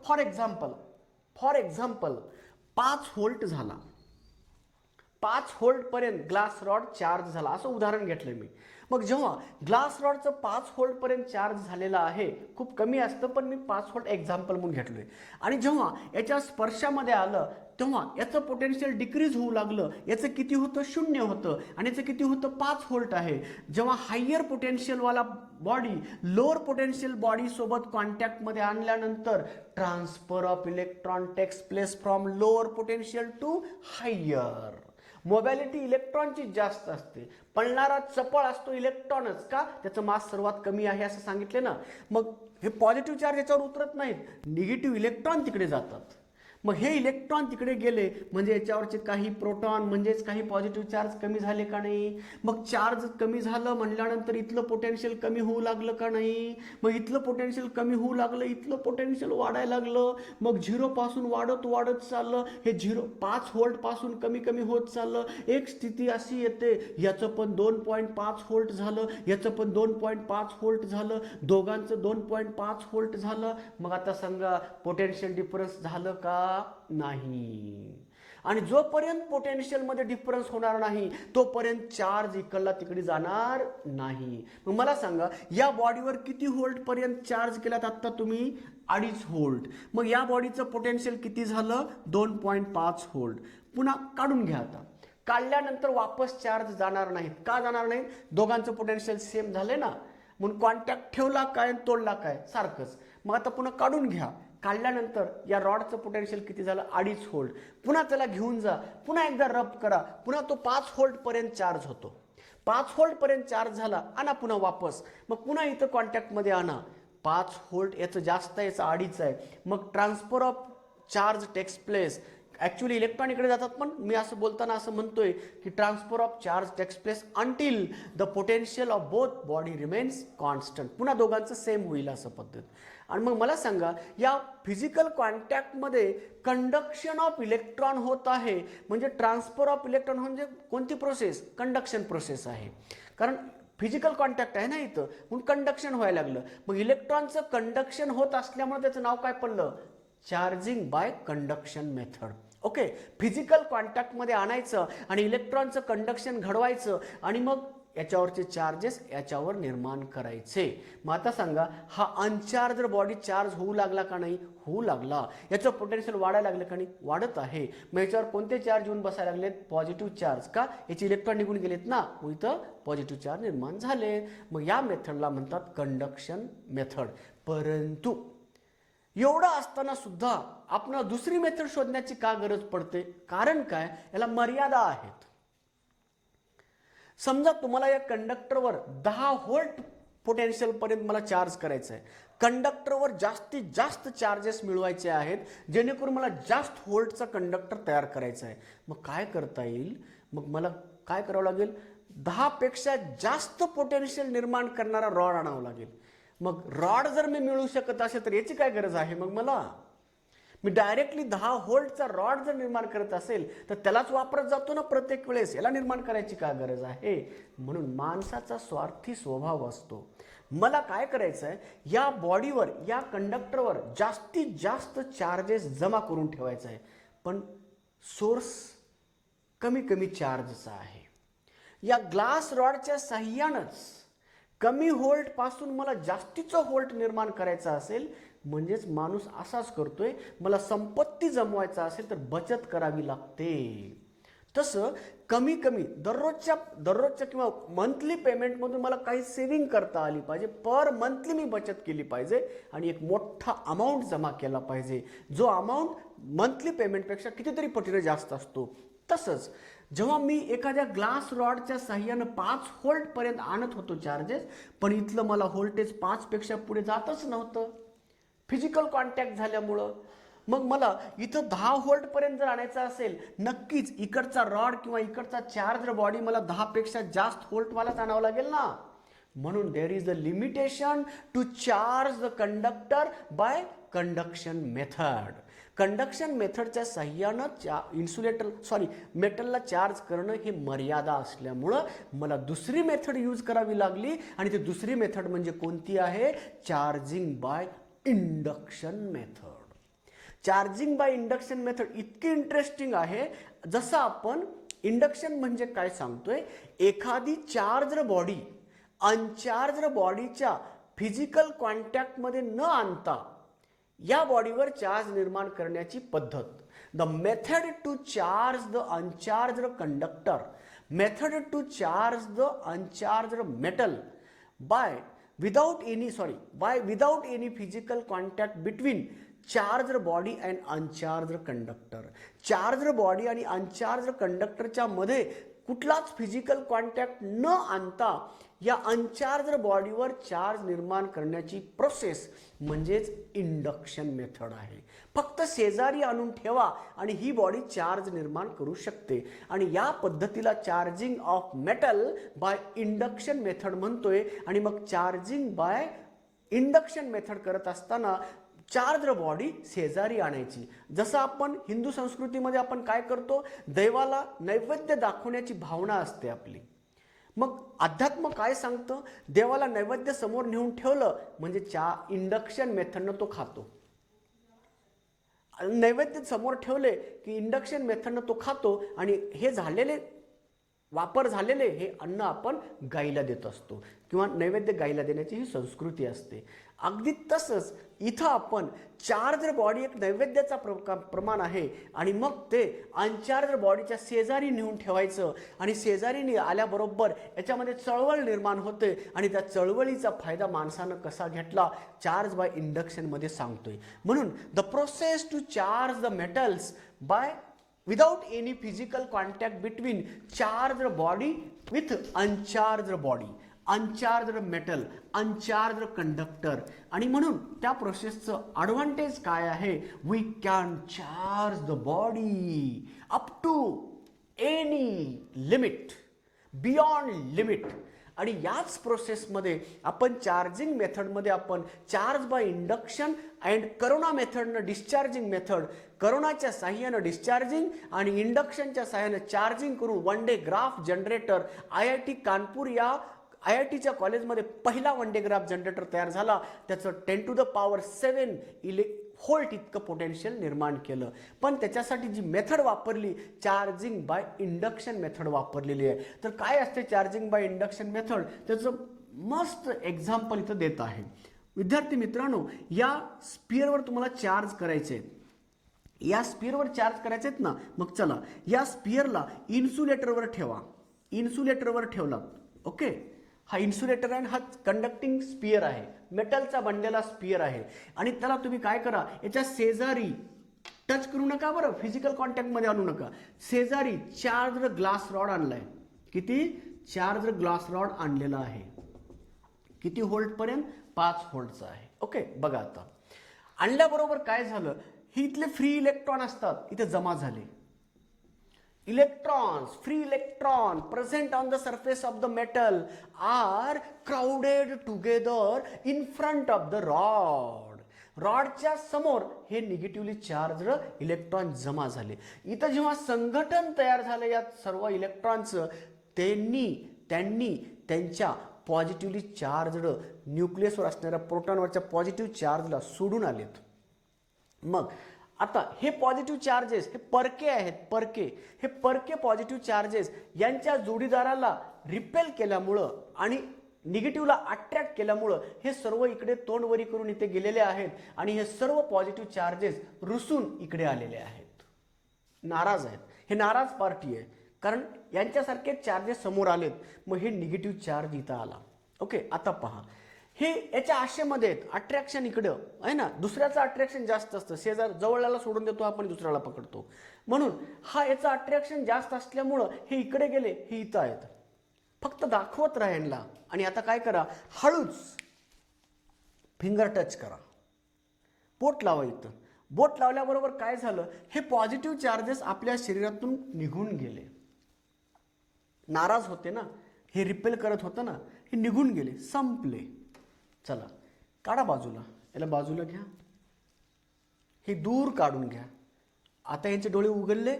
For example 5 volt झाला, 5 volt पर्यंत glass rod charge झाला असं उदाहरण घेतलं मी. मग जेव्हा ग्लास रॉडचं 5 व्होल्ट पर्यंत चार्ज झालेलं आहे, खूप कमी असतं पण मी 5 व्होल्ट एक्झाम्पल म्हणून घेतलोय, आणि जेव्हा याच्या स्पर्शामध्ये आलं तेव्हा याचं पोटेन्शियल डिक्रीज होऊ लागलं, याचं किती होतं 0 होतं आणि याचं किती होतं 5 व्होल्ट आहे. जेव्हा हायर पोटेन्शियलवाला बॉडी लोअर पोटेन्शियल बॉडी सोबत कॉन्टॅक्टमध्ये आणल्यानंतर transfer of electron takes place from lower potential to higher. Mobility इलेक्ट्रॉनची जास्त असते, पळणारा चपळ असतो इलेक्ट्रॉनच, का त्याचं मास सर्वात कमी आहे असं सांगितले ना. मग हे पॉझिटिव्ह चार्ज याच्यावर उतरत नाहीत, निगेटिव्ह इलेक्ट्रॉन तिकडे जातात. मग हे इलेक्ट्रॉन तिकडे गेले म्हणजे याच्यावरचे काही प्रोटॉन म्हणजेच काही पॉझिटिव्ह चार्ज कमी झाले का नाही. मग चार्ज कमी झालं म्हटल्यानंतर इथलं पोटेन्शियल कमी होऊ लागलं का नाही. मग इथलं पोटेन्शियल कमी होऊ लागलं, इथलं पोटेन्शियल वाढायला लागलं. मग 0 पासून वाढत वाढत चाललं, हे 5 व्होल्ट पासून कमी कमी होत चाललं. एक स्थिती अशी येते याचं पण 2.5 व्होल्ट झालं, याचं पण 2.5 व्होल्ट झालं, दोघांचं 2.5 व्होल्ट झालं. मग आता सांगा पोटेन्शियल डिफरन्स झालं का नाही. आणि जोपर्यंत पोटेन्शियल मध्ये डिफरन्स होणार नाही तोपर्यंत चार्ज इकडला तिकडे जाणार नाही. मग मला सांगा या बॉडीवर किती व्होल्ट पर्यंत चार्ज केलात आता तुम्ही 2.5 व्होल्ट. मग या बॉडीचं पोटेन्शियल किती झालं 2.5 व्होल्ट. पुन्हा काढून घ्या. आता काढल्यानंतर वापस चार्ज जाणार नाहीत. का जाणार नाहीत, दोघांचं पोटेन्शियल सेम झाले ना. म्हणून कॉन्टॅक्ट ठेवला काय तोडला काय सारखंच. मग आता पुन्हा काढून घ्या. काढल्यानंतर या रॉडचं पोटेन्शियल किती झालं 2.5 व्होल्ट. पुन्हा त्याला घेऊन जा, पुन्हा एकदा रब करा, पुन्हा तो 5 व्होल्ट पर्यंत चार्ज होतो. 5 व्होल्ट पर्यंत चार्ज झाला, आणा पुन्हा वापस. मग पुन्हा इथं कॉन्टॅक्टमध्ये आणा. 5 व्होल्ट याचं जास्त आहे, याचं 2.5 आहे. मग transfer of charge takes place. Actually electron इकडे जातात, पण मी असं बोलताना असं म्हणतोय की transfer of charge takes place until the potential of both body remains constant. पुन्हा दोघांचं सेम होईल असं पद्धत. आणि मग मला सांगा या फिजिकल कॉन्टॅक्टमध्ये कंडक्शन ऑफ इलेक्ट्रॉन होत आहे. म्हणजे ट्रान्सफर ऑफ इलेक्ट्रॉन म्हणजे कोणती प्रोसेस, कंडक्शन प्रोसेस आहे. कारण फिजिकल कॉन्टॅक्ट आहे ना इथं, म्हणून कंडक्शन व्हायला लागलं. मग इलेक्ट्रॉनचं कंडक्शन होत असल्यामुळे त्याचं नाव काय पडलं, charging by conduction method. Okay, physical कॉन्टॅक्टमध्ये आणायचं आणि इलेक्ट्रॉनचं कंडक्शन घडवायचं आणि मग याच्यावरचे चार्जेस याच्यावर निर्माण करायचे. मग आता सांगा हा अनचार्ज बॉडी चार्ज होऊ लागला का नाही, होऊ लागला. याचं पोटेन्शियल वाढायला लागलं का नाही, वाढत आहे. मग याच्यावर कोणते चार्ज येऊन बसायला लागलेत, पॉझिटिव्ह चार्ज. का, याचे इलेक्ट्रॉन निघून गेलेत ना, मग इथं पॉझिटिव्ह चार्ज निर्माण झाले. मग या मेथडला म्हणतात कंडक्शन मेथड. परंतु एवढं असताना सुद्धा आपल्याला दुसरी मेथड शोधण्याची का गरज पडते, कारण काय, याला मर्यादा आहेत. समजा तुम्हाला या कंडक्टरवर 10 व्होल्ट पोटेन्शियल पर्यंत मला चार्ज करायचं आहे. कंडक्टरवर जास्तीत जास्त चार्जेस मिळवायचे आहेत जेणेकरून मला जास्त व्होल्टचा कंडक्टर तयार करायचा आहे. मग काय करता येईल, मग मला काय करावं लागेल, 10 पेक्षा जास्त पोटेन्शियल निर्माण करणारा रॉड आणावं लागेल. मग रॉड जर मी मिळवू शकत असेल तर याची काय गरज आहे, मग मला मी डायरेक्टली 10 व्होल्टचा रॉड जर निर्माण करत असेल तर त्यालाच वापरत जातो ना प्रत्येक वेळेस, याला निर्माण करायची का गरज आहे. म्हणून माणसाचा स्वार्थी स्वभाव असतो. मला काय करायचं आहे, या बॉडीवर या कंडक्टरवर जास्तीत जास्त चार्जेस जमा करून ठेवायचं आहे, पण सोर्स कमी कमी चार्जचा आहे. या ग्लास रॉडच्या साह्यानंच कमी व्होल्ट पासून मला जास्तीचं व्होल्ट निर्माण करायचं असेल, म्हणजेच माणूस असाच करतोय, मला संपत्ती जमवायचा असेल तर बचत करावी लागते. तसं कमी कमी दररोजच्या किंवा मंथली पेमेंटमधून मला काही सेव्हिंग करता आली पाहिजे. पर मंथली मी बचत केली पाहिजे आणि एक मोठा अमाऊंट जमा केला पाहिजे, जो अमाऊंट मंथली पेमेंटपेक्षा कितीतरी पटीने जास्त असतो. तसंच जेव्हा मी एखाद्या ग्लास रॉडच्या साह्यानं 5 व्होल्ट पर्यंत आणत होतो चार्जेस, पण इथलं मला व्होल्टेज 5 पेक्षा पुढे जातच नव्हतं फिजिकल कॉन्टॅक्ट झाल्यामुळं. मग मला इथं 10 व्होल्ट पर्यंत जर आणायचं असेल, नक्कीच इकडचा रॉड किंवा इकडचा चार्ज बॉडी मला 10 पेक्षा जास्त व्होल्टवालाच आणावं लागेल ना. म्हणून there is a limitation to charge the conductor by conduction method. Conduction मेथडच्या साह्यानं मेटलला चार्ज करणं हे मर्यादा असल्यामुळं मला दुसरी मेथड यूज करावी लागली. आणि ती दुसरी मेथड म्हणजे कोणती आहे, charging by induction method. Charging by induction method इतकी इंटरेस्टिंग आहे, जसं आपण इंडक्शन म्हणजे काय सांगतोय, एखादी चार्जड बॉडी अनचार्जड बॉडीच्या फिजिकल कॉन्टॅक्टमध्ये न आणता या बॉडीवर चार्ज निर्माण करण्याची पद्धत. The method to charge the uncharged conductor, method to charge the uncharged metal by without any physical contact between charged body and uncharged conductor. Charged body आणि अनचार्जड कंडक्टरच्या मध्ये कुठलाच फिजिकल कॉन्टॅक्ट न आणता या अनचार्जड बॉडीवर चार्ज निर्माण करण्याची process म्हणजेच इंडक्शन मेथड आहे. फक्त शेजारी आणून ठेवा आणि ही बॉडी चार्ज निर्माण करू शकते, आणि या पद्धतीला charging of metal by induction method म्हणतोय. आणि मग चार्जिंग बाय इंडक्शन मेथड करत असताना चार्जड बॉडी शेजारी आणायची. जसं आपण हिंदू संस्कृतीमध्ये आपण काय करतो, देवाला नैवेद्य दाखवण्याची भावना असते आपली. मग अध्यात्म काय सांगतं, देवाला नैवेद्य समोर नेऊन ठेवलं म्हणजे इंडक्शन मेथडनं तो खातो. नैवेद्य समोर ठेवले की इंडक्शन मेथडनं तो खातो, आणि हे झालेले वापर झालेले हे अन्न आपण गाईला देत असतो, किंवा नैवेद्य गाईला देण्याची ही संस्कृती असते. अगदी तसंच इथं आपण चार्जड बॉडी एक नैवेद्याचा प्रमाण आहे, आणि मग ते अनचार्जड बॉडीच्या शेजारी नेऊन ठेवायचं, आणि शेजारी आल्याबरोबर याच्यामध्ये चळवळ निर्माण होते, आणि त्या चळवळीचा फायदा माणसानं कसा घेतला चार्ज बाय इंडक्शनमध्ये सांगतोय. म्हणून the process to charge the metals by without any physical contact between charged body with uncharged body, uncharged metal, uncharged conductor. आणि म्हणून त्या प्रोसेसचं ॲडव्हान्टेज काय आहे, we can charge the body up to any limit, beyond limit. आणि याच प्रोसेसमध्ये आपण charging मेथडमध्ये आपण charge by induction and corona मेथडनं डिस्चार्जिंग मेथड, करोनाच्या साह्यानं डिस्चार्जिंग आणि इंडक्शनच्या साह्यानं चार्जिंग करून Van de Graaff generator, IIT Kanpur या IITच्या कॉलेजमध्ये पहिला वन डे ग्राफ जनरेटर तयार झाला. त्याचं 10⁷ व्होल्ट इतकं पोटेन्शियल निर्माण केलं. पण त्याच्यासाठी जी मेथड वापरली चार्जिंग बाय इंडक्शन मेथड वापरलेली आहे. तर काय असते चार्जिंग बाय इंडक्शन मेथड, त्याचं मस्त एक्झाम्पल इथं देत आहे. विद्यार्थी मित्रांनो, या स्पिअरवर तुम्हाला चार्ज करायचे, या स्पिअरवर चार्ज करायचे आहेत ना, मग चला या स्पिअरला इन्सुलेटरवर ठेवा. इन्सुलेटरवर ठेवला, ओके. हा इन्सुलेटर आहे, हा कंडक्टिंग स्पिअर आहे, मेटलचा बनलेला स्पिअर आहे. आणि त्याला तुम्ही काय करा, याच्या शेजारी टच करू नका बरं, फिजिकल कॉन्टॅक्टमध्ये आणू नका. शेजारी चार्जड ग्लास रॉड आणलाय. किती? चार्जड ग्लास रॉड आणलेला आहे. किती व्होल्ट पर्यंत? 5 व्होल्टचा आहे. ओके, बघा आता आणल्याबरोबर काय झालं, ही इथले फ्री इलेक्ट्रॉन असतात इथे जमा झाले. Electrons, free electron present on the surface of the metal are crowded together in front of the rod. रॉडच्या समोर हे निगेटिव्हली चार्जड इलेक्ट्रॉन जमा झाले. इथं जेव्हा संघटन तयार झालं या सर्व इलेक्ट्रॉनचं, त्यांनी त्यांच्या पॉझिटिव्हली चार्जड न्यूक्लियसवर असणाऱ्या प्रोटॉनवरच्या पॉझिटिव्ह चार्जला सोडून आलेत. मग आता हे पॉझिटिव्ह चार्जेस हे परके आहेत, हे परके पॉझिटिव्ह चार्जेस यांच्या जोडीदाराला रिपेल केल्यामुळं आणि निगेटिव्हला अट्रॅक्ट केल्यामुळं हे सर्व इकडे तोंडवरी करून इथे गेलेले आहेत, आणि हे सर्व पॉझिटिव्ह चार्जेस रुसून इकडे आलेले आहेत, नाराज आहेत. हे नाराज पार्टी आहे, कारण यांच्यासारखे चार्जेस समोर आलेत, मग हे निगेटिव्ह चार्ज इथं आला. ओके, आता पहा, हे याच्या आशेमध्ये आहेत, अट्रॅक्शन इकडं आहे ना, दुसऱ्याचं अट्रॅक्शन जास्त असतं. शेजार जवळला सोडून देतो आपण, दुसऱ्याला पकडतो, म्हणून हा याचं अट्रॅक्शन जास्त असल्यामुळं हे इकडे गेले, हे इथं आहेत. फक्त दाखवत राहा यांना. आणि आता काय करा, हळूच फिंगर टच करा, बोट लावा. इथं बोट लावल्याबरोबर काय झालं, हे पॉझिटिव्ह चार्जेस आपल्या शरीरातून निघून गेले. नाराज होते ना, हे रिपेल करत होतं ना, हे निघून गेले, संपले. चला काढा बाजूला, याला बाजूला घ्या, हे दूर काढून घ्या. आता यांचे डोळे उघडले,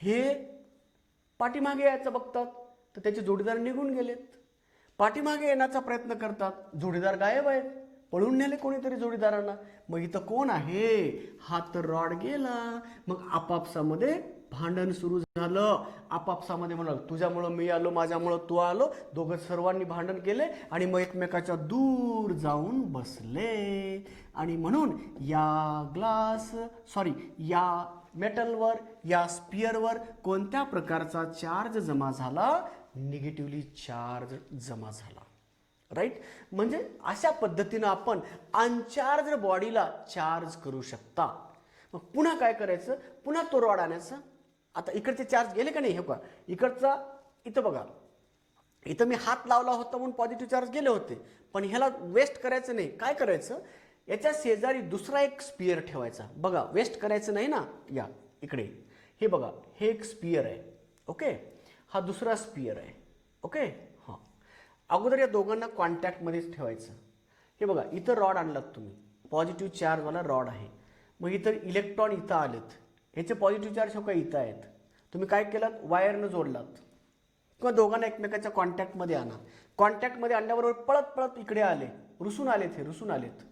हे पाठीमागे यायचं बघतात तर त्याचे जोडीदार निघून गेलेत. पाठीमागे येण्याचा प्रयत्न करतात, जोडीदार गायब आहेत. पळून नेले कोणीतरी जोडीदारांना. मग इथं कोण आहे? हा तर रॉड गेला. मग आपापसामध्ये भांडण सुरू झालं. आपापसामध्ये म्हणाल तुझ्यामुळं मी आलो, माझ्यामुळं तू आलो. दोघं सर्वांनी भांडण केले आणि मग एकमेकाच्या दूर जाऊन बसले. आणि म्हणून या मेटलवर, या स्पिअरवर कोणत्या प्रकारचा चार्ज जमा झाला? निगेटिव्हली चार्ज जमा झाला. राईट. म्हणजे अशा पद्धतीनं आपण अनचार्ज बॉडीला चार्ज करू शकता. मग पुन्हा काय करायचं? पुन्हा तो रॉड आणायचा. आता इकडचे चार्ज गेले का नाही? हे बघा, इकडचा इथं बघा, इथं मी हात लावला होता म्हणून पॉझिटिव्ह चार्ज गेले होते. पण ह्याला वेस्ट करायचं नाही. काय करायचं? याच्या शेजारी दुसरा एक स्पिअर ठेवायचा. बघा, वेस्ट करायचं नाही ना. या इकडे हे बघा, हे एक स्पिअर आहे. ओके, हा दुसरा स्पिअर आहे. ओके, हां. अगोदर या दोघांना कॉन्टॅक्टमध्येच ठेवायचं. हे बघा, इथं रॉड आणलात तुम्ही, पॉझिटिव्ह चार्जवाला रॉड आहे. मग इथं इलेक्ट्रॉन इथं आलेत, ह्याचे पॉझिटिव्ह चार्ज हो का इथं आहेत. तुम्ही काय केलात? वायरनं जोडलात किंवा दोघांना एकमेकाच्या कॉन्टॅक्टमध्ये आणा. कॉन्टॅक्टमध्ये आणल्याबरोबर पळत पळत इकडे आले, रुसून आलेत.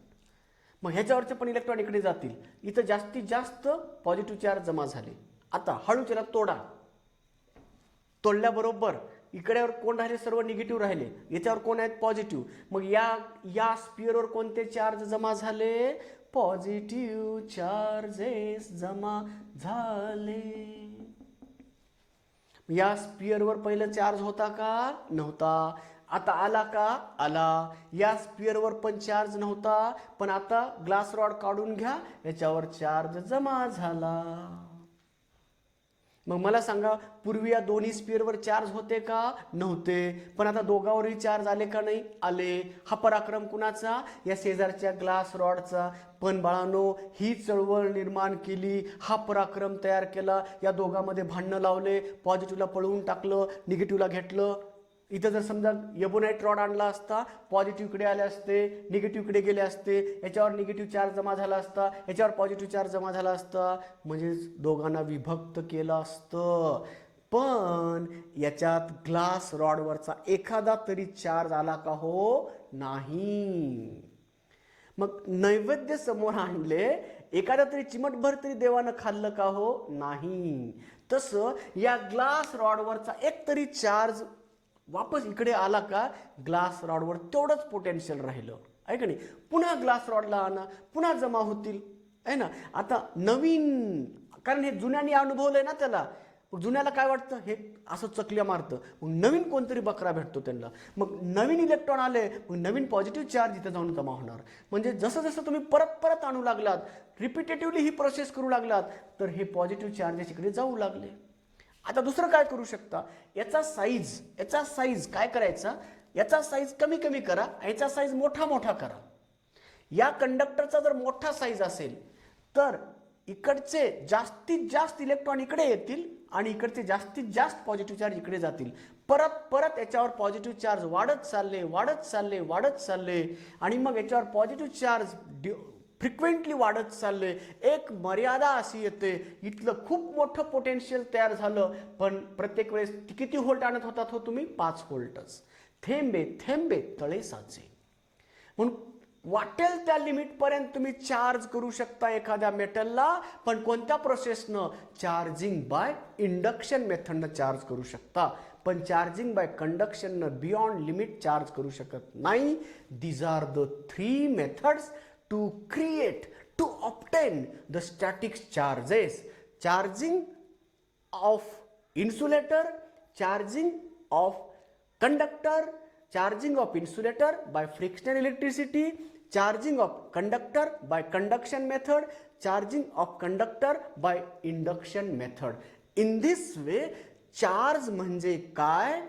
मग ह्याच्यावरचे पण इलेक्ट्रॉन इकडे जातील. इथं जास्तीत जास्त पॉझिटिव्ह चार्ज जमा झाले. आता हळू त्याला तोडा. तोडल्याबरोबर इकडेवर कोण राहिले? सर्व निगेटिव्ह राहिले. याच्यावर कोण आहेत? पॉझिटिव्ह. मग या स्पिअरवर कोणते चार्ज जमा झाले? पॉझिटिव्ह चार्जेस जमा झाले. या स्पिअरवर पहिलं चार्ज होता का? नव्हता. आता आला का? आला. या स्पिअरवर पण चार्ज नव्हता, पण आता ग्लास रॉड काढून घ्या, याच्यावर चार्ज जमा झाला. मग मला सांगा, पूर्वी या दोन्ही स्पिअरवर चार्ज होते का? नव्हते. पण आता दोघांवरही चार्ज आले का? नाही आले. हा पराक्रम कुणाचा? या शेजारच्या ग्लास रॉडचा. पण बाळांनो, ही चळवळ निर्माण केली, हा पराक्रम तयार केला. या दोघांमध्ये भांडणं लावले, पॉझिटिव्हला पळवून टाकलं, निगेटिव्हला घेतलं. इथं जर समजा एबोनाइट रॉड आणला असता, पॉझिटिव्ह इकडे आले असते, निगेटिव्ह इकडे गेले असते, याच्यावर निगेटिव्ह चार्ज जमा झाला असता, याच्यावर पॉझिटिव्ह चार्ज जमा झाला असता, म्हणजेच दोघांना विभक्त केलं असतं. पण याच्यात ग्लास रॉडवरचा एखादा तरी चार्ज आला का? हो नाही. मग नैवेद्य समोर आणले, एखादा तरी चिमटभर तरी देवानं खाल्लं का? हो नाही. तसं या ग्लास रॉडवरचा एक तरी चार्ज वापस इकडे आला का? ग्लास रॉडवर तेवढंच पोटेन्शियल राहिलं आहे का नाही? पुन्हा ग्लास रॉडला आणा, पुन्हा जमा होतील आहे ना. आता नवीन, कारण हे जुन्याने अनुभवलंय ना त्याला. मग जुन्याला काय वाटतं? हे असं चकल्या मारतं. मग नवीन कोणतरी बकरा भेटतो त्यांना. मग नवीन इलेक्ट्रॉन आले, मग नवीन पॉझिटिव्ह चार्ज इथं जाऊन जमा होणार. म्हणजे जसं जसं तुम्ही परत परत आणू लागलात, रिपिटेटिव्हली ही प्रोसेस करू लागलात, तर हे पॉझिटिव्ह चार्जेस इकडे जाऊ लागले. आता दुसरं काय करू शकता? याचा साईज काय करायचा? याचा साईज कमी कमी करा, याचा साईज मोठा मोठा करा. या कंडक्टरचा जर मोठा साईज असेल तर इकडचे जास्तीत जास्त इलेक्ट्रॉन इकडे येतील आणि इकडचे जास्तीत जास्त पॉझिटिव्ह चार्ज इकडे जातील. परत परत याच्यावर पॉझिटिव्ह चार्ज वाढत चालले आणि मग याच्यावर पॉझिटिव्ह चार्ज फ्रिक्वेंटली वाढत चालले. एक मर्यादा अशी येते, इथलं खूप मोठं पोटेन्शियल तयार झालं, पण प्रत्येक वेळेस किती व्होल्ट आणत होतात हो तुम्ही? 5 व्होल्टच. थेंबे थेंबे तळे साचे. म्हणून वाटेल त्या लिमिटपर्यंत तुम्ही चार्ज करू शकता एखाद्या मेटलला, पण कोणत्या प्रोसेसनं? चार्जिंग बाय इंडक्शन मेथडनं चार्ज करू शकता, पण चार्जिंग बाय कंडक्शननं बियॉन्ड लिमिट चार्ज करू शकत नाही. These are the 3 methods to obtain the static charges: charging of insulator, charging of conductor, charging of insulator by frictional electricity, charging of conductor by conduction method, charging of conductor by induction method. In this way, charge म्हणजे काय?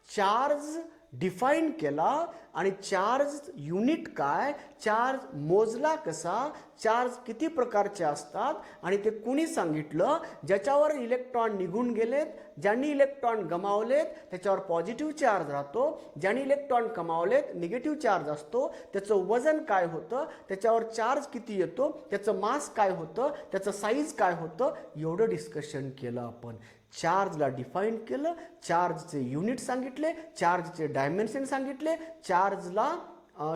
Charge define केला आणि charge unit काय, charge मोजला कसा, charge किती प्रकारचे असतात आणि ते कुणी सांगितलं? ज्याच्यावर इलेक्ट्रॉन निघून गेलेत, ज्यांनी इलेक्ट्रॉन गमावलेत त्याच्यावर पॉझिटिव्ह चार्ज राहतो, ज्यांनी इलेक्ट्रॉन कमावलेत निगेटिव्ह चार्ज असतो. त्याचं वजन काय होतं, त्याच्यावर चार्ज किती येतो, त्याचं मास काय होतं, त्याचं साईज काय होतं, एवढं डिस्कशन केलं आपण. चार्जला डिफाईन केलं, चार्जचे युनिट सांगितले, चार्जचे डायमेन्शन सांगितले, चार्जला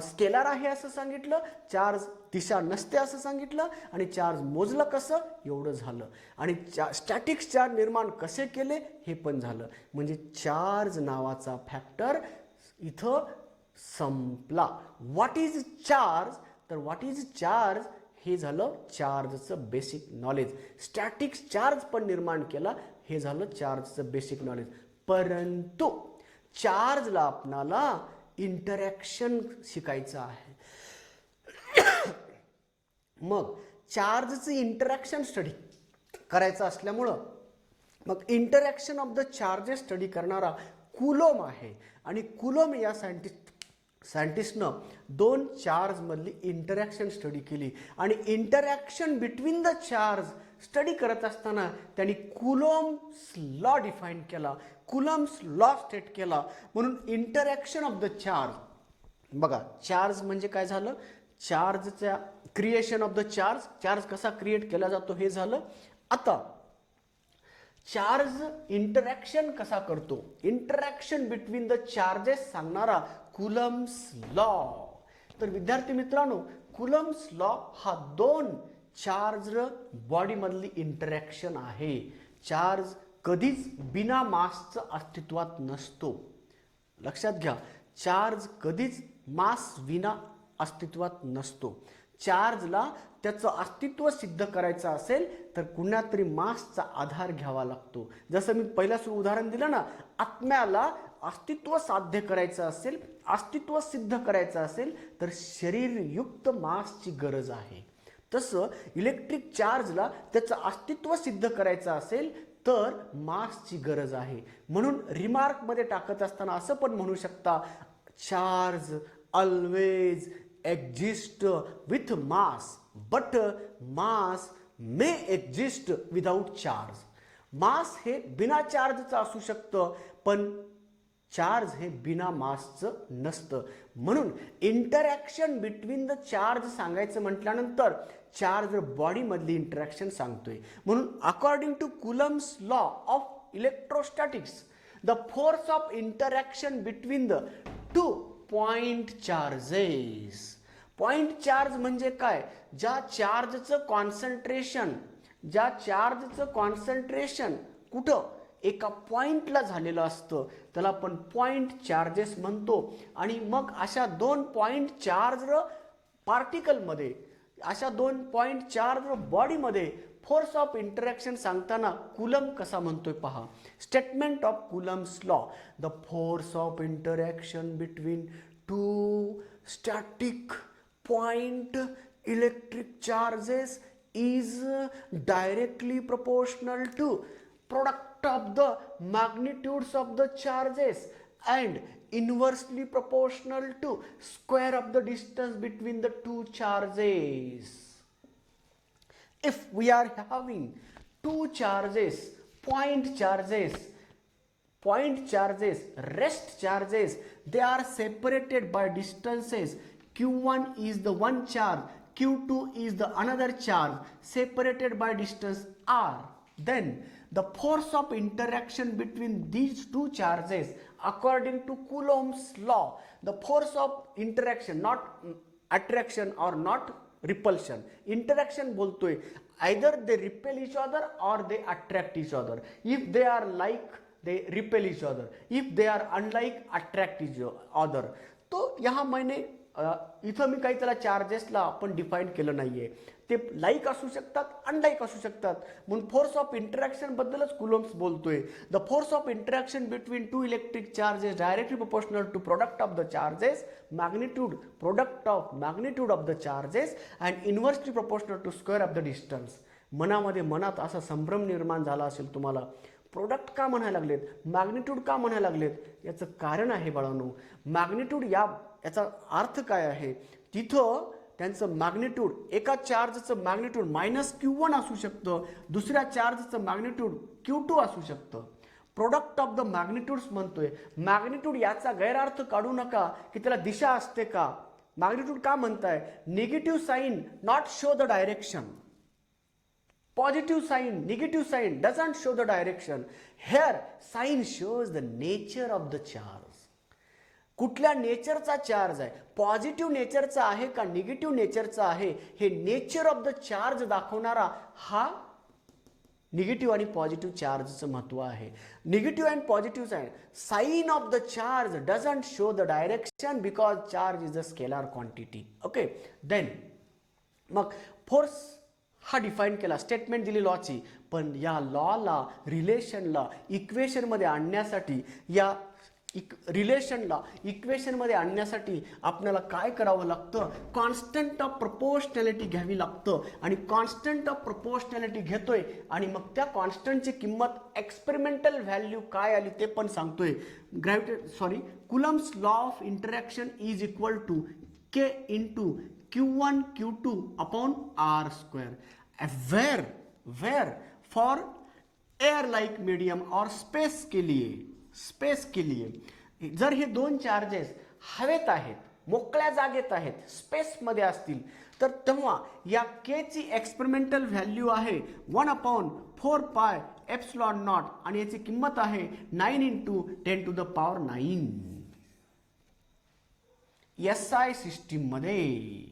स्केलार आहे असं सांगितलं, चार्ज दिशा नसते असं सांगितलं, आणि चार्ज मोजलं कसं एवढं झालं, आणि स्टॅटिक चार्ज निर्माण कसे केले हे पण झालं. म्हणजे चार्ज नावाचा फॅक्टर इथं संपला. व्हॉट इज चार्ज, तर व्हॉट इज चार्ज हे झालं चार्जचं बेसिक नॉलेज. स्टॅटिक चार्ज पण निर्माण केला हे झालं चार्जचं बेसिक नॉलेज. परंतु चार्जला आपणाला इंटरॅक्शन शिकायचं आहे. मग चार्जचं इंटरॅक्शन स्टडी करायचं असल्यामुळं मग interaction of the charges study करणारा कुलोम आहे, आणि कुलोम या सायंटिस्टनं दोन चार्जमधली इंटरॅक्शन स्टडी केली, आणि interaction between the charge study करत असताना त्यांनी कुलोम्स लॉ डिफाईन केला, कुलोम्स लॉ स्टेट केला. म्हणून इंटरॅक्शन ऑफ द चार्ज, बघा चार्ज म्हणजे काय झालं, चार्जच्या creation of the charge, charge कसा क्रिएट केला जातो हे झालं. आता चार्ज इंटरॅक्शन कसा करतो, इंटरॅक्शन बिटवीन द चार्जेस सांगणारा कुलम्स लॉ. तर विद्यार्थी मित्रांनो, कुलम्स लॉ हा दोन चार्ज बॉडीमधली इंटरॅक्शन आहे. चार्ज कधीच बिना मासचं अस्तित्वात नसतो. लक्षात घ्या, चार्ज कधीच मास विना अस्तित्वात नसतो. चार्जला त्याचं अस्तित्व सिद्ध करायचं असेल तर कुणा तरी मासचा आधार घ्यावा लागतो. जसं मी पहिल्या उदाहरण दिलं ना, आत्म्याला अस्तित्व साध्य करायचं असेल, अस्तित्व सिद्ध करायचं असेल तर शरीरयुक्त मासची गरज आहे. तसं इलेक्ट्रिक चार्जला त्याचं अस्तित्व सिद्ध करायचं असेल तर मासची गरज आहे. म्हणून रिमार्कमध्ये टाकत असताना असं पण म्हणू शकता, charge always exist with mass but mass may exist without charge. मास हे बिना चार्जचं असू शकतं, पण चार्ज हे बिना मासचं नसतं. म्हणून इंटरॅक्शन बिटवीन द चार्ज सांगायचं म्हटल्यानंतर चार्ज बॉडीमधली इंटरॅक्शन सांगतोय. म्हणून according to Coulomb's law of electrostatics, the force of interaction between the two point charges. Point charge म्हणजे काय, ज्या चार्जचं कॉन्सन्ट्रेशन कुठं एका पॉइंटला झालेलं असतं त्याला आपण पॉइंट चार्जेस म्हणतो. आणि मग अशा दोन पॉइंट चार्ज पार्टिकलमध्ये, अशा दोन पॉइंट चार्ज बॉडीमध्ये फोर्स ऑफ इंटरॅक्शन सांगताना कुलम कसा म्हणतोय पहा. Statement of Coulomb's law, the force of interaction between two static point electric charges is directly proportional to product of the magnitudes of the charges and inversely proportional to square of the distance between the two charges. If we are having two charges, point charges, rest charges, they are separated by distances. Q1 is the one charge, Q2 is the another charge separated by distance r. Then the force of interaction between these two charges according to Coulomb's law, the force of interaction, not attraction or not repulsion, interaction बोलतोय, either they repel each other or they attract each other. If they are like, they repel each other. If they are unlike, attract each other. तो यहाँ मैंने इथं मी काही त्याला चार्जेसला आपण define केलं नाहीये. ते लाईक असू शकतात, अनलाईक असू शकतात. म्हणून फोर्स ऑफ इंटरॅक्शन बद्दलच कुलोम्स बोलतोय. The force of interaction between two electric charges directly proportional to product of the charges magnitude, product of magnitude of the charges and inversely proportional to square of the distance. मनात असा संभ्रम निर्माण झाला असेल तुम्हाला, product का म्हणायला लागलेत, मॅग्निट्यूड का म्हणायला लागलेत. याचं कारण आहे बाळांनो, मॅग्निट्यूड याचा अर्थ काय आहे. तिथं त्यांचं मॅग्निट्यूड, एका चार्जचं मॅग्निट्यूड -Q1 असू शकतं, दुसऱ्या चार्जचं मॅग्निट्यूड Q2 असू शकतं. प्रोडक्ट ऑफ द मॅग्निट्यूड्स म्हणतोय. मॅग्निट्यूड याचा गैरअर्थ काढू नका की त्याला दिशा असते का. मॅग्निट्यूड का म्हणताय, negative sign not show the direction, positive sign, negative sign doesn't show the direction. Here sign shows the nature of the charge. कुठल्या नेचरचा चार्ज आहे, पॉझिटिव्ह नेचरचा आहे का निगेटिव्ह नेचरचा आहे, हे नेचर ऑफ द चार्ज दाखवणारा हा निगेटिव्ह आणि पॉझिटिव्ह चार्जचं महत्त्व आहे. Negative and positive sign of the charge doesn't show the direction because charge is a scalar quantity. Okay, then मग फोर्स हा डिफाईन केला, स्टेटमेंट दिली लॉची. पण या लॉला रिलेशनला इक्वेशनमध्ये आणण्यासाठी, या रिलेशनला इक्वेशनमध्ये आणण्यासाठी आपल्याला काय करावं लागतं, कॉन्स्टंट ऑफ प्रपोर्शनॅलिटी घ्यावी लागतं. आणि कॉन्स्टंट ऑफ प्रपोर्शनॅलिटी घेतोय आणि मग त्या कॉन्स्टंटची किंमत एक्सपेरिमेंटल व्हॅल्यू काय आली ते पण सांगतोय. Coulomb's law of interaction is equal to K into Q1 Q2 upon R square. Where for air like medium और स्पेस के लिए जर हे दोन चार्जेस हवेत आहेत, मोकळ्या जागेत आहेत, स्पेसमध्ये असतील, तर तेव्हा या के ची एक्सपेरिमेंटल व्हॅल्यू आहे 1/4πε0 आणि याची किंमत आहे 9 × 10⁹. SI सिस्टीममध्ये,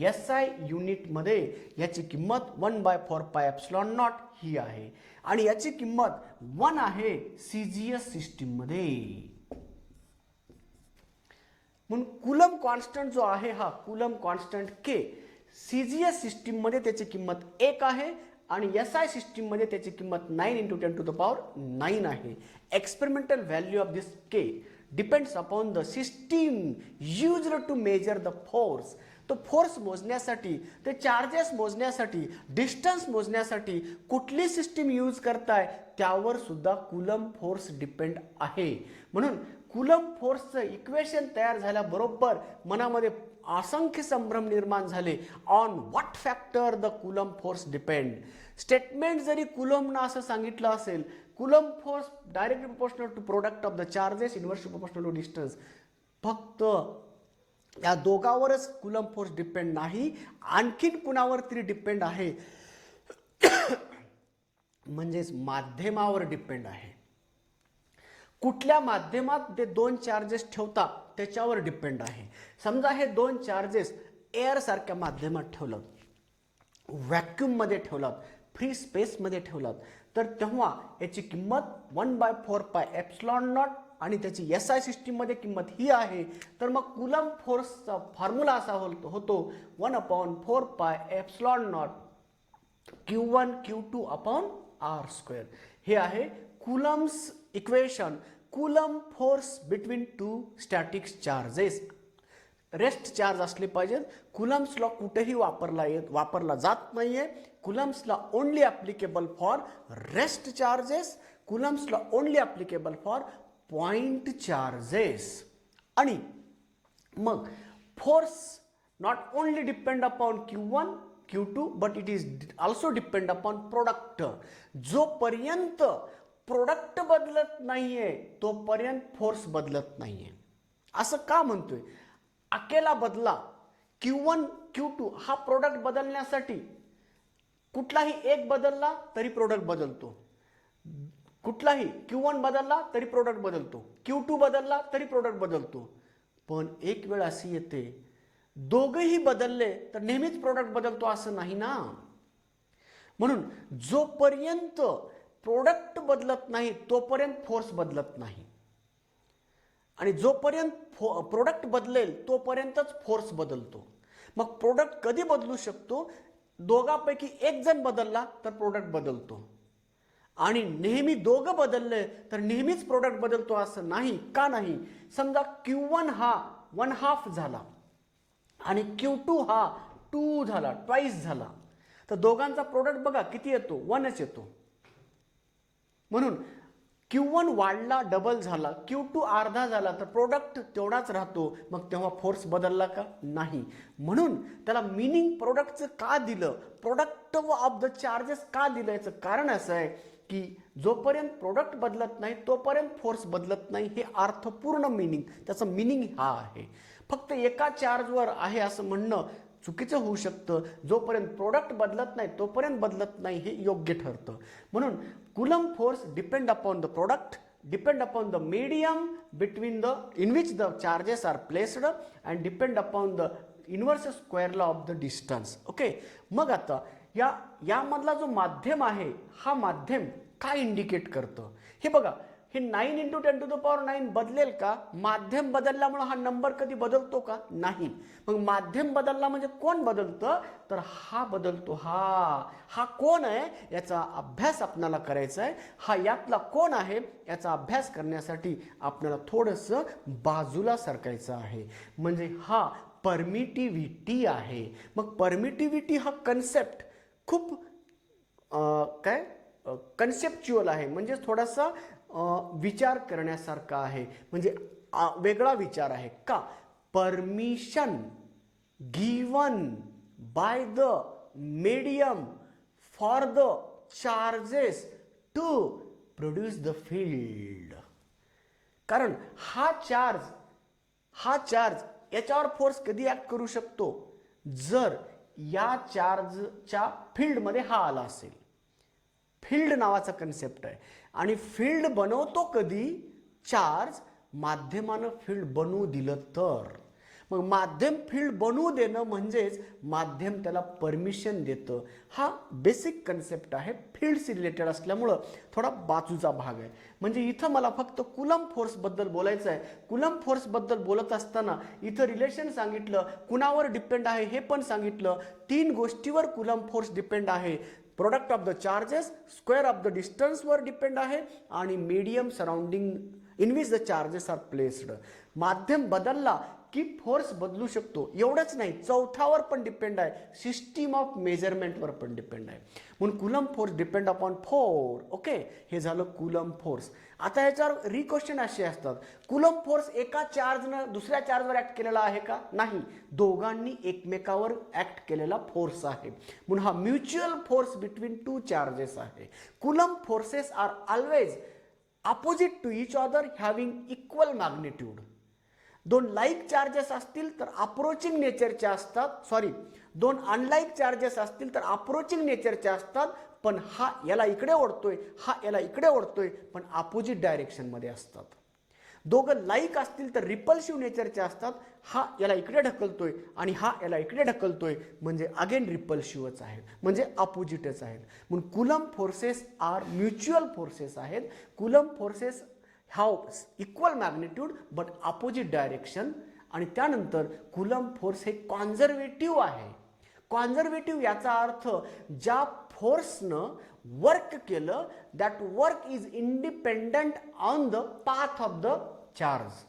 SI युनिटमध्ये याची किंमत 1/4πε0 ही आहे आणि याची किंमत 1 आहे CGS सिस्टीममध्ये. म्हणून कुलम कॉन्स्टंट जो आहे, हा कुलम कॉन्स्टंट के CGS सिस्टीममध्ये त्याची किंमत 1 आहे आणि SI सिस्टीममध्ये त्याची किंमत 9 × 10⁹ आहे. Experimental value of this K depends upon the system used to measure the force. तो फोर्स मोजण्यासाठी, ते चार्जेस मोजण्यासाठी, डिस्टन्स मोजण्यासाठी कुठली सिस्टीम यूज करताय त्यावर सुद्धा कुलम फोर्स डिपेंड आहे. म्हणून कुलम फोर्सचं इक्वेशन तयार झाल्याबरोबर मनामध्ये असंख्य संभ्रम निर्माण झाले. On what factor the Coulomb force depend. Statement जरी कुलमनं असं सांगितलं असेल, Coulomb force directly proportional to product of the charges inversely proportional to distance. फक्त या दोघांवरच कुलम फोर्स डिपेंड नाही, आणखीन कुणावर तरी डिपेंड आहे, म्हणजेच माध्यमावर डिपेंड आहे. कुठल्या माध्यमात ते दोन चार्जेस ठेवतात त्याच्यावर डिपेंड आहे. समजा हे दोन चार्जेस एअर सारख्या माध्यमात ठेवलात, व्हॅक्यूममध्ये ठेवलात, फ्री स्पेसमध्ये ठेवलात, तर तेव्हा याची किंमत 1/4πε0 आणि त्याची SI सिस्टीममध्ये किंमत ही आहे. तर मग कुलम फोर्सचा फॉर्म्युला असा होतो 1/4πε0 Q1 Q2 upon R square. हे आहे Coulomb's equation, Coulomb force between two static charges. Rest charge असले पाहिजेत. कुलम्स लॉ कुठेही वापरला जात नाहीये. Coulomb's law only applicable for rest charges, Coulomb's law only applicable for point charges. आणि मग force not only depend upon Q1 Q2 but it is also depend upon product. जोपर्यंत product बदलत नाहीये तोपर्यंत फोर्स बदलत नाहीये. असं का म्हणतोय? अकेला बदला Q1 Q2 हा प्रोडक्ट बदलण्यासाठी कुठलाही एक बदलला तरी प्रोडक्ट बदलतो, कुठलाही Q1 बदलला तरी प्रोडक्ट बदलतो, Q2 बदलला तरी प्रोडक्ट बदलतो. पण एक वेळ अशी येते दोघेही बदलले तर नेहमीच प्रोडक्ट बदलतो असं नाही ना. म्हणून जोपर्यंत प्रोडक्ट बदलत नाही तोपर्यंत फोर्स बदलत नाही आणि जोपर्यंत प्रोडक्ट बदलेल तोपर्यंतच फोर्स बदलतो. मग प्रोडक्ट कधी बदलू शकतो? दोघांपैकी एक जण बदलला तर प्रोडक्ट बदलतो आणि नेहमी दोघं बदलले तर नेहमीच प्रोडक्ट बदलतो असं नाही. का नाही? समजा Q1 हा 1/2 झाला आणि Q2 हा 2 झाला, ट्वाइस झाला, तर दोघांचा प्रोडक्ट बघा किती येतो? 1च येतो. म्हणून Q1 वाढला, डबल झाला, Q2 अर्धा झाला तर प्रोडक्ट तेवढाच राहतो. मग तेव्हा फोर्स बदलला का? नाही. म्हणून त्याला मिनिंग प्रोडक्टचं का दिलं, प्रोडक्ट ऑफ द चार्जेस का दिलं, याचं कारण असं आहे की जोपर्यंत प्रोडक्ट बदलत नाही तोपर्यंत फोर्स बदलत नाही. हे अर्थपूर्ण मिनिंग, त्याचं मिनिंग हा आहे. फक्त एका चार्जवर आहे असं म्हणणं चुकीचं होऊ शकतं. जोपर्यंत प्रोडक्ट बदलत नाही तोपर्यंत बदलत नाही हे योग्य ठरतं. म्हणून Coulomb force depend upon the product depend upon the medium between the in which the charges are placed and depend upon the inverse square law of the distance. Okay, मग आता यामधला जो माध्यम आहे हा माध्यम काय इंडिकेट करतं हे बघा. हे 9 × 10⁹ बदलेल का? माध्यम बदलल्यामुळे हा नंबर कधी बदलतो का? नाही. मग माध्यम बदलला म्हणजे कोण बदलतं? तर हा बदलतो. हा कोण आहे याचा अभ्यास आपल्याला करायचा आहे. हा यातला कोण आहे याचा अभ्यास करण्यासाठी आपल्याला थोडंसं बाजूला सरकायचं आहे. म्हणजे हा परमिटिव्हिटी आहे. मग परमिटिव्हिटी हा कन्सेप्ट खूप काय कन्सेप्च्युअल आहे, म्हणजे थोडासा विचार करण्यासारखा आहे, म्हणजे वेगळा विचार आहे का? Permission given by the medium for the charges to produce the field. कारण हा चार्ज याच्यावर फोर्स कधी ऍक्ट करू शकतो? जर या चार्जच्या फील्डमध्ये हा आला असेल. फील्ड नावाचा कन्सेप्ट आहे. आणि फील्ड बनवतो कधी? चार्ज माध्यमानं फील्ड बनवू दिलं तर. मग माध्यम फील्ड बनवू देणं म्हणजेच माध्यम त्याला परमिशन देतं. हा बेसिक कन्सेप्ट आहे. फील्डशी रिलेटेड असल्यामुळं थोडा बाजूचा भाग आहे. म्हणजे इथं मला फक्त कुलम फोर्सबद्दल बोलायचं आहे. कुलम फोर्सबद्दल बोलत असताना इथं रिलेशन सांगितलं, कुणावर डिपेंड आहे हे पण सांगितलं. 3 गोष्टीवर कुलम फोर्स डिपेंड आहे. Product of the charges, square of the डिस्टन्सवर डिपेंड आहे आणि medium surrounding in which the charges are placed. माध्यम बदलला की फोर्स बदलू शकतो. एवढंच नाही, चौथावर पण डिपेंड आहे, सिस्टीम ऑफ मेजरमेंटवर पण डिपेंड आहे. म्हणून Coulomb force depend upon 4. Okay, हे झालं कुलम फोर्स. आता याच्यावर रिक्वेश्चन असे असतात, कुलम फोर्स एका चार्जनं दुसऱ्या चार्जवर ऍक्ट केलेला आहे का? नाही, दोघांनी एकमेकावर ऍक्ट केलेला फोर्स आहे. म्हणून हा म्युच्युअल फोर्स बिटवीन 2 चार्जेस आहे. Coulomb forces are always opposite to each other having equal magnitude. 2 like charges असतील तर अप्रोचिंग नेचरचे असतात. 2 अनलाईक चार्जेस असतील तर अप्रोचिंग नेचरचे असतात. पण हा याला इकडे ओढतोय, हा याला इकडे ओढतोय, पण अपोजिट डायरेक्शनमध्ये असतात. दोघं लाईक असतील तर रिपल्सिव्ह नेचरचे असतात. हा याला इकडे ढकलतोय आणि हा याला इकडे ढकलतोय, म्हणजे अगेन रिपल्सिव्हच आहेत, म्हणजे अपोजिटच आहेत. म्हणून Coulomb forces are mutual forces आहेत. Coulomb forces have equal magnitude but opposite direction. आणि त्यानंतर कुलम फोर्स हे कॉन्झर्वेटिव्ह आहे. कॉन्झर्वेटिव्ह याचा अर्थ ज्या फोर्सनं वर्क केलं that work is independent on the path of the charge.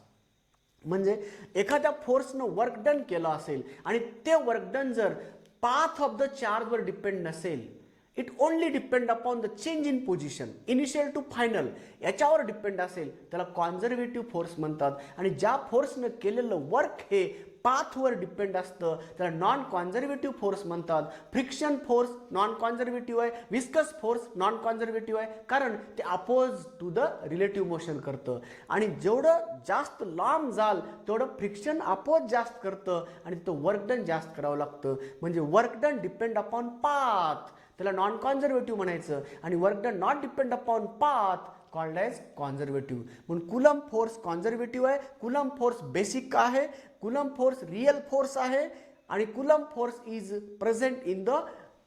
म्हणजे एखाद्या फोर्सनं वर्क डन केलं असेल आणि ते वर्क डन जर पाथ ऑफ द चार्जवर डिपेंड नसेल, it only depend upon the change in position initial to final, याच्यावर डिपेंड असेल त्याला कॉन्झर्वेटिव्ह फोर्स म्हणतात. आणि ज्या फोर्सनं केलेलं वर्क हे पाथवर डिपेंड असतं त्याला नॉन कॉन्झर्वेटिव्ह फोर्स म्हणतात. फ्रिक्शन फोर्स नॉन कॉन्झर्वेटिव्ह आहे, विस्कस फोर्स नॉन कॉन्झर्वेटिव्ह आहे, कारण ते oppose to the relative motion करतं. आणि जेवढं जास्त लांब जाल तेवढं फ्रिक्शन अपोज जास्त करतं आणि तो वर्क डन जास्त करावं लागतं. म्हणजे work done depend upon path, त्याला नॉन कॉन्झर्वेटिव्ह म्हणायचं. आणि work done not depend upon path called as conservative. म्हणून कुलम फोर्स कॉन्झर्वेटिव्ह आहे. कुलम फोर्स बेसिक आहे. कुलम फोर्स रियल फोर्स आहे. आणि Coulomb force is present in the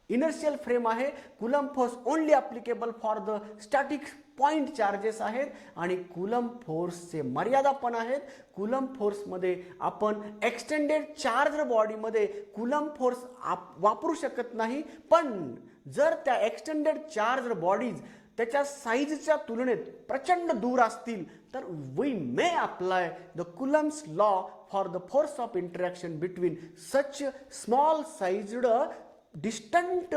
inertial frame आहे. Coulomb force only applicable for the static point charges आहेत. आणि coulomb फोर्सचे मर्यादा पण आहेत. कुलम फोर्समध्ये आपण एक्सटेंडेड चार्ज बॉडीमध्ये कुलम फोर्स वापरू शकत नाही. पण जर त्या एक्सटेंडेड चार्ज बॉडीज त्याच्या साईजच्या तुलनेत प्रचंड दूर असतील तर we may apply the Coulomb's law for the force of interaction between such small sized distant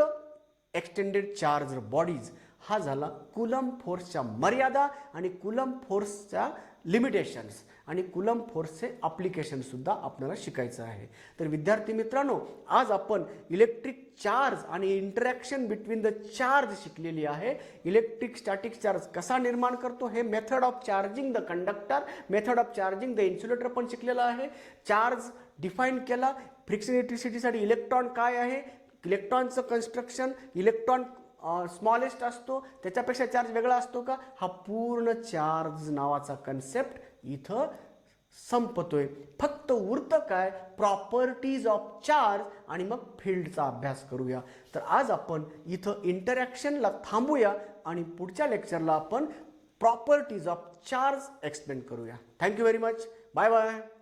extended charge bodies. हा झाला कुलम फोर्सच्या मर्यादा आणि कुलम फोर्सच्या लिमिटेशन्स आणि कुलम फोर्सचे ॲप्लिकेशन सुद्धा आपल्याला शिकायचं आहे. तर विद्यार्थी मित्रांनो, आज आपण इलेक्ट्रिक चार्ज आणि इंटरॅक्शन बिटवीन द चार्ज शिकलेली आहे. इलेक्ट्रिक स्टॅटिक चार्ज कसा निर्माण करतो हे method of charging the conductor, method of charging the insulator पण शिकलेलं आहे. चार्ज डिफाईन केला. फ्रिक्शन इलेक्ट्रिसिटीसाठी इलेक्ट्रॉन काय आहे, इलेक्ट्रॉनचं कन्स्ट्रक्शन, इलेक्ट्रॉन स्मॉलेस्ट असतो, त्याच्यापेक्षा चार्ज वेगळा असतो का? हा पूर्ण चार्ज नावाचा कन्सेप्ट इथं संपतोय. फक्त उरतं काय? प्रॉपर्टीज ऑफ चार्ज आणि मग फील्डचा अभ्यास करूया. तर आज आपण इथं इंटरॅक्शनला थांबूया आणि पुढच्या लेक्चरला आपण प्रॉपर्टीज ऑफ चार्ज एक्सप्लेन करूया. Thank you very much. Bye bye.